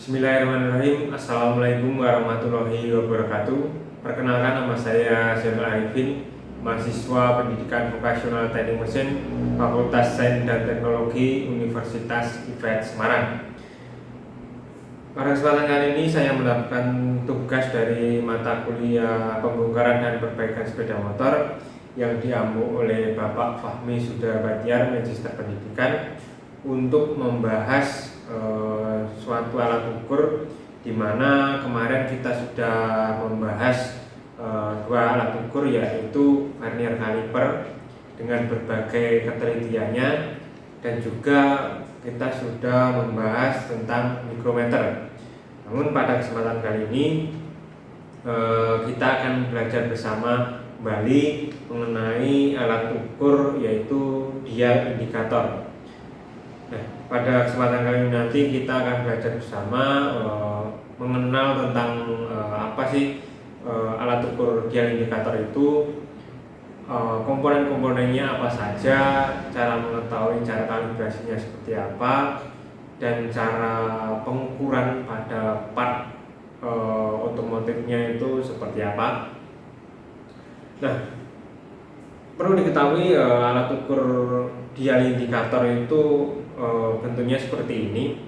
Bismillahirrahmanirrahim. Assalamualaikum warahmatullahi wabarakatuh. Perkenalkan, nama saya Zainal Arifin, mahasiswa Pendidikan Vokasional Teknik Mesin, Fakultas Sains dan Teknologi Universitas IFET Semarang. Pada kesempatan kali ini saya mendapatkan tugas dari mata kuliah pembongkaran dan perbaikan sepeda motor yang diampu oleh Bapak Fahmi Sudarbadiar, Magister Pendidikan, untuk membahas suatu alat ukur, di mana kemarin kita sudah membahas dua alat ukur, yaitu vernier caliper dengan berbagai ketelitiannya, dan juga kita sudah membahas tentang mikrometer. Namun pada kesempatan kali ini kita akan belajar bersama kembali mengenai alat ukur, yaitu dial indikator. Nah, pada kesempatan kali ini nanti kita akan belajar bersama mengenal tentang apa sih alat ukur dial indikator itu, komponen-komponennya apa saja, cara mengetahui cara kalibrasinya seperti apa, dan cara pengukuran pada part otomotifnya itu seperti apa. Nah, perlu diketahui alat ukur dial indikator itu bentuknya seperti ini.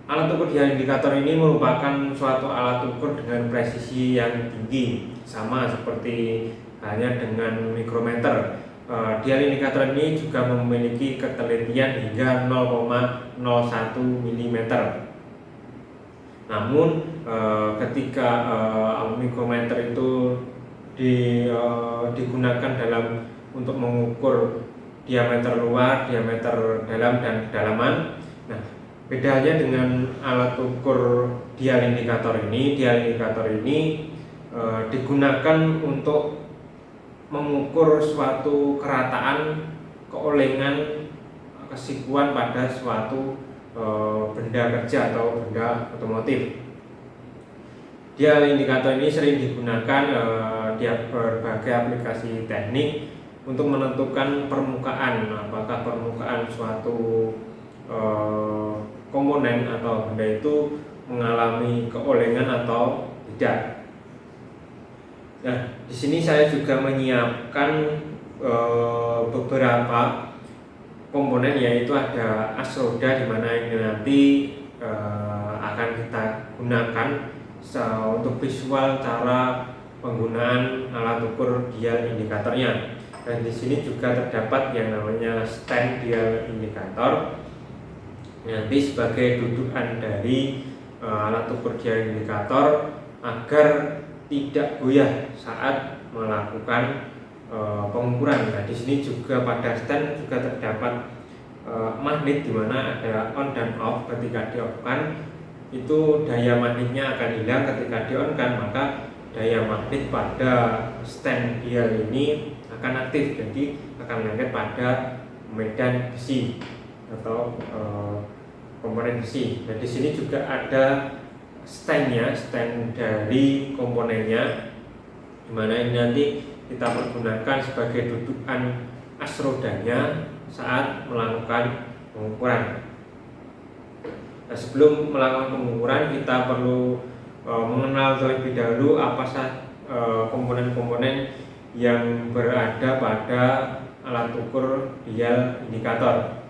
Alat ukur dial indikator ini merupakan suatu alat ukur dengan presisi yang tinggi, sama seperti halnya dengan mikrometer. Dial indikator ini juga memiliki ketelitian hingga 0,01 mm. Namun ketika mikrometer itu digunakan untuk mengukur diameter luar, diameter dalam, dan kedalaman. Nah, bedanya dengan alat ukur dial indikator ini, digunakan untuk mengukur suatu kerataan, keolengan, kesikuan pada suatu benda kerja atau benda otomotif. Dial indikator ini sering digunakan di berbagai aplikasi teknik untuk menentukan permukaan, apakah permukaan suatu komponen atau benda itu mengalami keolengan atau tidak. Nah, di sini saya juga menyiapkan beberapa komponen, yaitu ada as roda, di mana ini nanti akan kita gunakan untuk visual cara penggunaan alat ukur dial indikatornya. Dan di sini juga terdapat yang namanya stand dial indikator, nanti sebagai dudukan dari alat ukur dial indikator agar tidak goyah saat melakukan pengukuran. Nah, di sini juga pada stand juga terdapat magnet, di mana ada on dan off. Ketika di off kan itu daya magnetnya akan hilang, ketika di on kan maka daya magnet pada stand dial ini akan aktif, jadi akan lengket pada medan besi atau komponen besi. Dan di sini juga ada stand dari komponennya, dimana ini nanti kita pergunakan sebagai dudukan as rodanya saat melakukan pengukuran. Nah, sebelum melakukan pengukuran kita perlu mengenal terlebih dahulu apa saja komponen-komponen yang berada pada alat ukur dial indikator.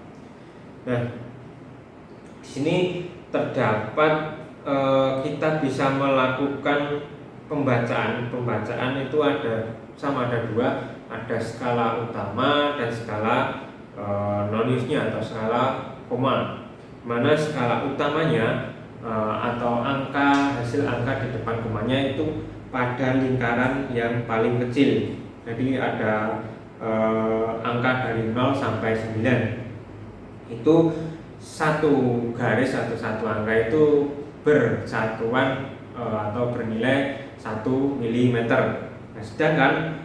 Nah, di sini terdapat kita bisa melakukan pembacaan itu ada dua, ada skala utama dan skala non-use-nya atau skala koma. Mana skala utamanya atau hasil angka di depan komanya itu pada lingkaran yang paling kecil. Jadi ada angka dari 0 sampai 9. Itu satu garis atau satu angka itu bersatuan atau bernilai 1 mm. Nah, sedangkan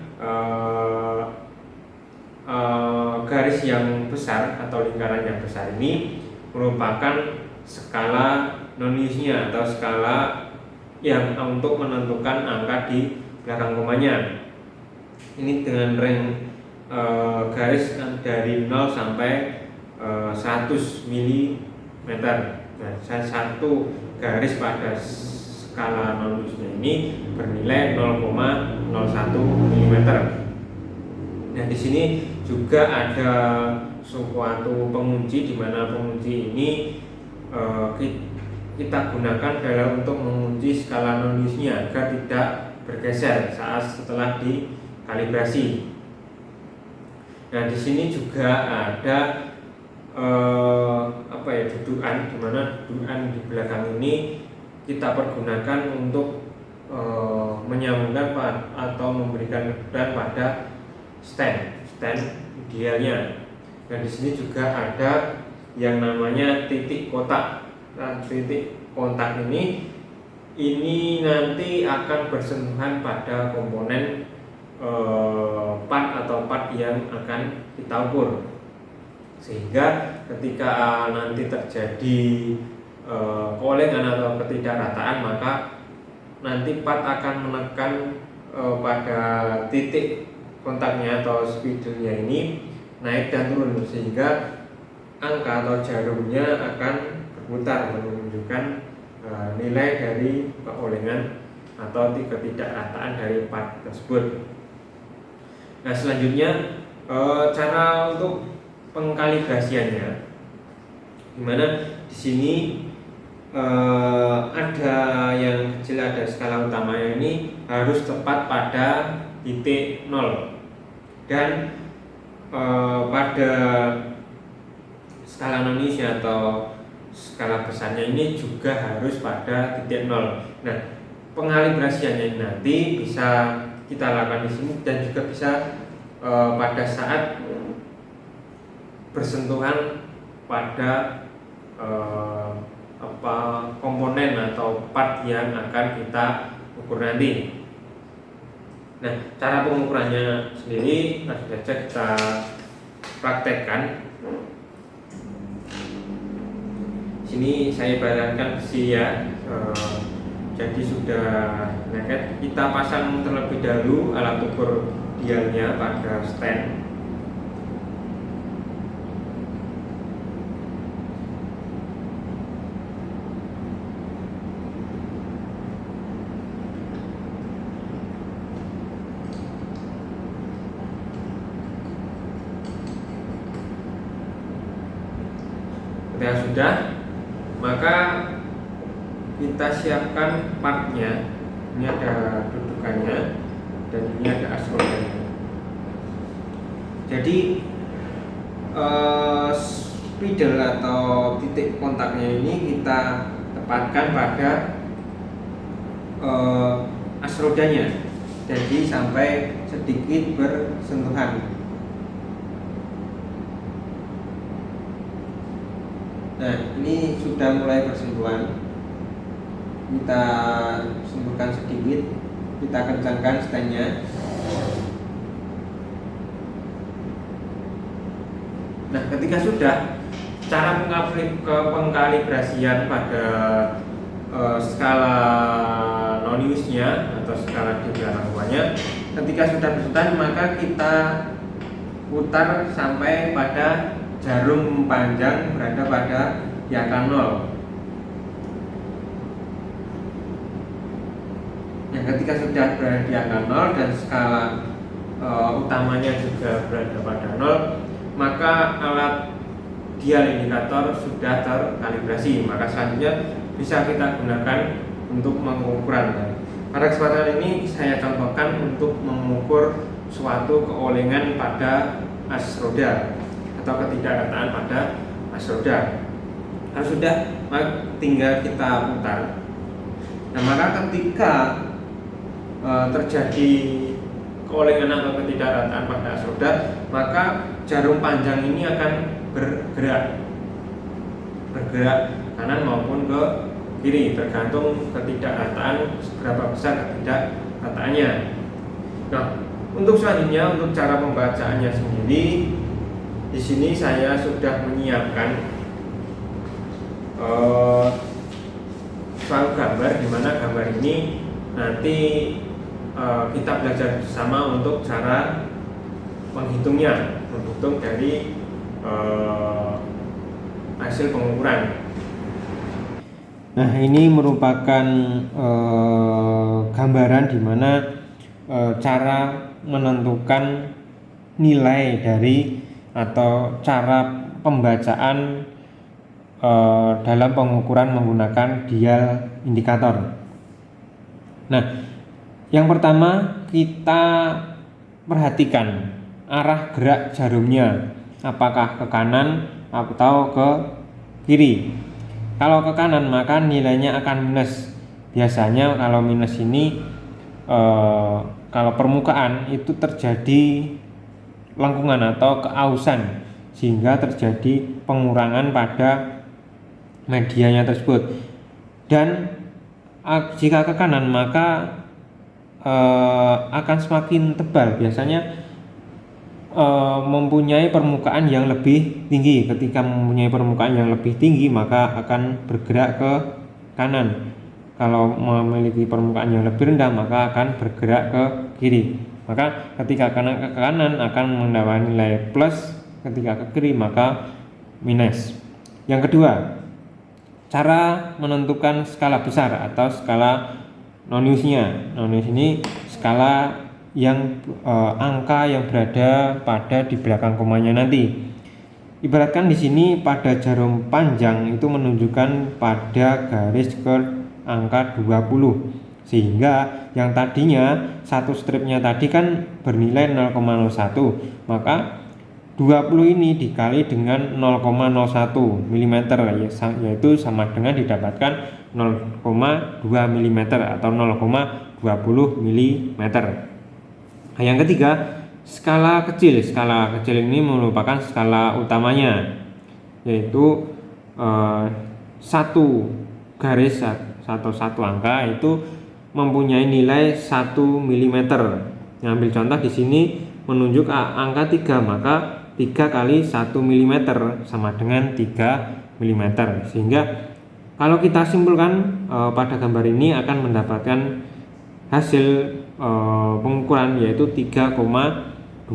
garis yang besar atau lingkaran yang besar ini merupakan skala non-use-nya atau skala yang untuk menentukan angka di belakang komanya. Ini dengan range garis dari 0 sampai 100 mm. Nah, 1 garis pada skala non lulusnya ini bernilai 0,01 mm. Nah, di sini juga ada suatu pengunci, di mana pengunci ini kita gunakan dalam untuk mengunci skala non lulusnya agar tidak bergeser saat setelah dikalibrasi. Nah, di sini juga ada dudukan, di mana dudukan di belakang ini kita pergunakan untuk menyambungkan atau memberikan kedudukan pada stand idealnya. Dan di sini juga ada yang namanya titik kotak. Nah, titik kontak ini nanti akan bersentuhan pada komponen part atau part yang akan kita ukur, sehingga ketika nanti terjadi kolengan atau ketidakrataan, maka nanti part akan menekan pada titik kontaknya atau spidolnya ini naik dan turun, sehingga angka atau jarumnya akan berputar menunjukkan nilai dari keolengan atau ketidakrataan dari part tersebut. Nah, selanjutnya cara untuk pengkalibrasiannya, dimana di sini ada yang kecil, ada skala utamanya ini harus tepat pada titik 0, dan pada skala non lulusnya atau skala besarnya ini juga harus pada titik 0. Nah, pengkalibrasiannya nanti bisa kita lakukan di sini dan juga bisa pada saat bersentuhan pada komponen atau part yang akan kita ukur nanti. Nah, cara pengukurannya sendiri langsung saja kita praktekkan. Sini saya ibaratkan besi ya. Jadi sudah lengket, kita pasang terlebih dahulu alat ukur dialnya pada stand. Ketika sudah, maka kita siapkan partnya. Ini ada dudukannya dan ini ada asrodanya. Jadi spidol atau titik kontaknya ini kita tepatkan pada asrodanya, jadi sampai sedikit bersentuhan. Nah, ini sudah mulai bersentuhan. Kita semburkan sedikit, kita kencangkan standnya. Nah, ketika sudah, cara pengkalibrasian pada skala non lulusnya atau skala di belakang ruangnya, ketika sudah bersentuhan maka kita putar sampai pada jarum panjang berada pada di angka 0. Nah, ketika sudah berada di angka 0 dan skala utamanya juga berada pada 0, maka alat dial indikator sudah terkalibrasi. Maka selanjutnya bisa kita gunakan untuk mengukuran. Pada kesempatan ini saya contohkan untuk mengukur suatu keolengan pada as roda atau ketidakrataan pada as roda. Kalau sudah, tinggal kita putar. Nah, maka ketika terjadi keolengan atau ketidakrataan pada as roda, maka jarum panjang ini akan bergerak kanan maupun ke kiri, tergantung ketidakrataan seberapa besar ketidakrataannya. Nah, untuk selanjutnya, untuk cara pembacaannya sendiri, di sini saya sudah menyiapkan suatu gambar, di mana gambar ini nanti kita belajar bersama untuk cara menghitungnya, menghitung dari hasil pengukuran. Nah, ini merupakan gambaran di mana cara menentukan nilai dari atau cara pembacaan dalam pengukuran menggunakan dial indikator. Nah, yang pertama kita perhatikan arah gerak jarumnya, apakah ke kanan atau ke kiri. Kalau ke kanan maka nilainya akan minus. Biasanya kalau minus ini kalau permukaan itu terjadi lengkungan atau keausan, sehingga terjadi pengurangan pada medianya tersebut. Dan jika ke kanan maka akan semakin tebal, biasanya mempunyai permukaan yang lebih tinggi. Ketika mempunyai permukaan yang lebih tinggi maka akan bergerak ke kanan. Kalau memiliki permukaan yang lebih rendah maka akan bergerak ke kiri. Maka ketika ke kanan akan mendapat nilai plus, ketika ke kiri maka minus. Yang kedua, cara menentukan skala besar atau skala Noniusnya. Nonius ini skala yang angka yang berada pada di belakang komanya nanti. Ibaratkan di sini pada jarum panjang itu menunjukkan pada garis ke angka 20, sehingga yang tadinya satu stripnya tadi kan bernilai 0,01, maka 20 ini dikali dengan 0,01 mm yaitu sama dengan didapatkan 0,2 mm atau 0,20 mm. Nah, yang ketiga, skala kecil. Skala kecil ini merupakan skala utamanya, yaitu satu garis atau satu angka itu mempunyai nilai 1 mm. Ambil contoh di sini menunjuk angka 3, maka 3 kali 1 mm sama dengan 3 mm. Sehingga kalau kita simpulkan pada gambar ini akan mendapatkan hasil pengukuran yaitu 3,20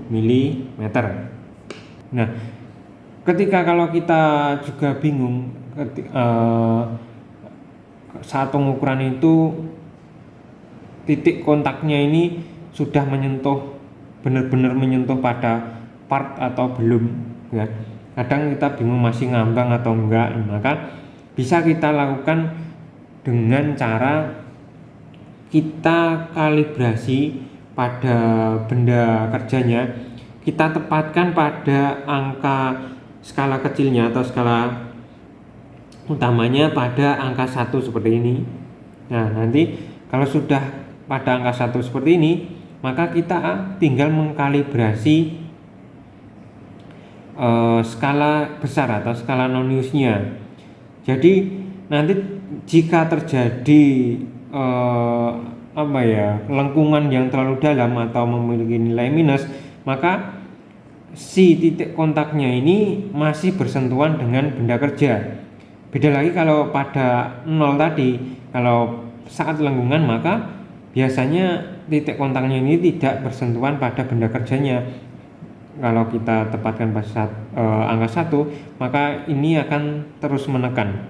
mm. Nah, ketika kalau kita juga bingung saat pengukuran itu titik kontaknya ini sudah menyentuh, benar-benar menyentuh pada part atau belum, ya. Kadang kita bingung masih ngambang atau enggak, maka bisa kita lakukan dengan cara kita kalibrasi pada benda kerjanya, kita tepatkan pada angka skala kecilnya atau skala utamanya pada angka 1 seperti ini. Nah, nanti kalau sudah pada angka 1 seperti ini, maka kita tinggal mengkalibrasi skala besar atau skala Noniusnya. Jadi nanti jika terjadi lengkungan yang terlalu dalam atau memiliki nilai minus, maka si titik kontaknya ini masih bersentuhan dengan benda kerja. Beda lagi kalau pada 0 tadi, kalau saat lengkungan maka biasanya titik kontaknya ini tidak bersentuhan pada benda kerjanya. Kalau kita tepatkan pada angka 1, maka ini akan terus menekan.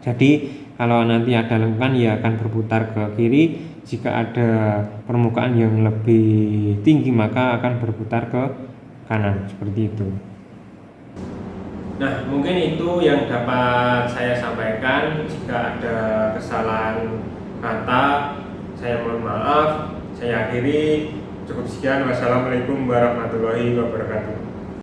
Jadi kalau nanti ada lengkungan ya akan berputar ke kiri, jika ada permukaan yang lebih tinggi maka akan berputar ke kanan, seperti itu. Nah, mungkin itu yang dapat saya sampaikan. Jika ada kesalahan kata, saya mohon maaf. Saya akhiri, cukup sekian. Wassalamualaikum warahmatullahi wabarakatuh.